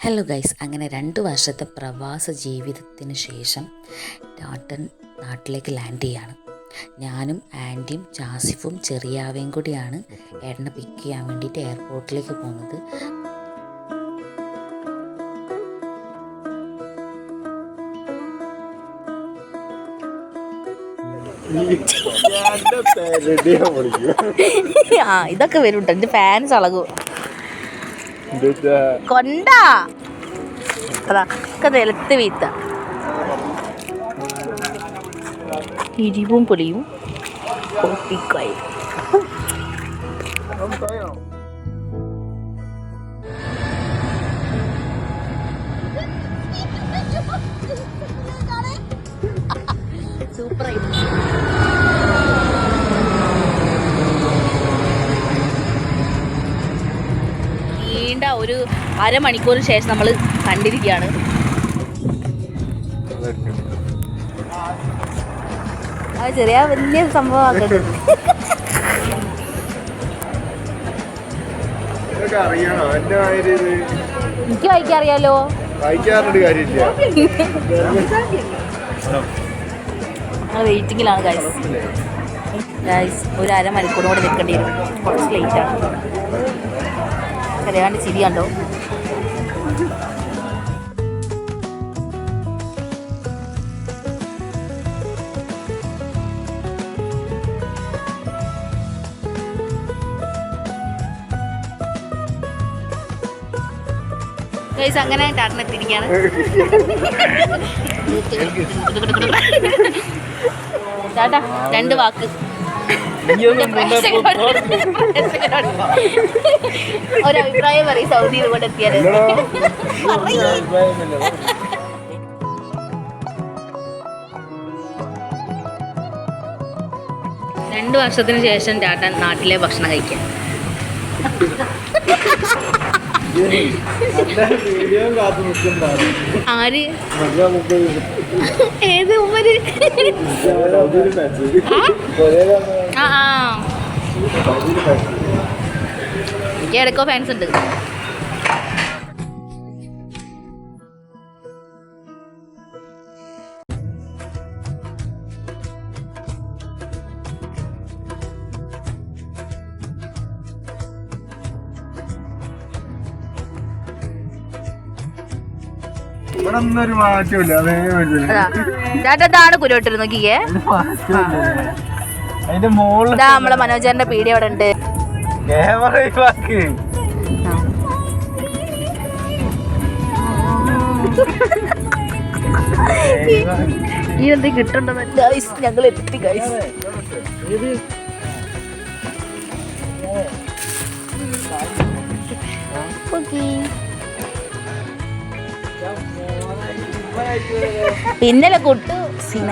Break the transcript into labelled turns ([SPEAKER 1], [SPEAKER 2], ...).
[SPEAKER 1] Hello guys, അങ്ങനെ 2 വർഷത്തെ പ്രവാസ ജീവിതത്തിന് ശേഷം ടാട്ടൻ നാട്ടിലേക്ക് ലാൻഡ് ചെയ്യാണ്. ഞാനും ആൻറ്റിയും ജാസിഫും ചെറിയാവയും കൂടിയാണ് ഏട്ടനെ പിക്ക് ചെയ്യാൻ വേണ്ടിയിട്ട് എയർപോർട്ടിലേക്ക് പോകുന്നത്.
[SPEAKER 2] ഇതൊക്കെ വരും കേട്ടോ, എൻ്റെ ഫാൻസ് അളകു കൊണ്ടാ അതാ ഒക്കെ നിലത്ത് വീത്ത ഇരിവും പൊലിയും പൊട്ടിക്കായി. സൂപ്പറായി. നീണ്ട ഒരു അരമണിക്കൂറിന് ശേഷം നമ്മൾ കണ്ടിരിക്കുകയാണ്. അത് ചെറിയ വലിയ സംഭവമാക്കരുത്. എനിക്ക് വായിക്കാൻ അറിയാലോ. വെയിറ്റിങ്ങിലാണ് ഗൈസ്. ഒരു അരമണിക്കൂർ കൂടെ നിൽക്കേണ്ടി വരും. കുറച്ച് ലേറ്റാണ്. കരയാണ്ട് ചിരി കണ്ടോ. ഗൈസ് അങ്ങനെ ടാറ്റൻ എത്തിയിരിക്കുകയാണ്. ടാറ്റാ 2 വാക്ക്. ഒരഭിപ്രായം പറയും സൗദിയിൽ കൂടെ എത്തിയാൽ. 2 വർഷത്തിന് ശേഷം ടാറ്റൻ നാട്ടിലെ ഭക്ഷണം കഴിക്കാൻ. ആര് ഏത് ഉമ്മര്? എനിക്ക് ഇടയ്ക്കോ ഫാൻസ് ഉണ്ട്. കുരുവിട്ടിരുന്നു നോക്കിയേ. നമ്മളെ മനോജറിന്റെ പീടി അവിടെ ഉണ്ട്. ഈ എന്ത് കിട്ടണ്ടോ ഗൈസ്. ഞങ്ങൾ എത്തി ഗൈസ്. പിന്നലെ കുട്ടു സിന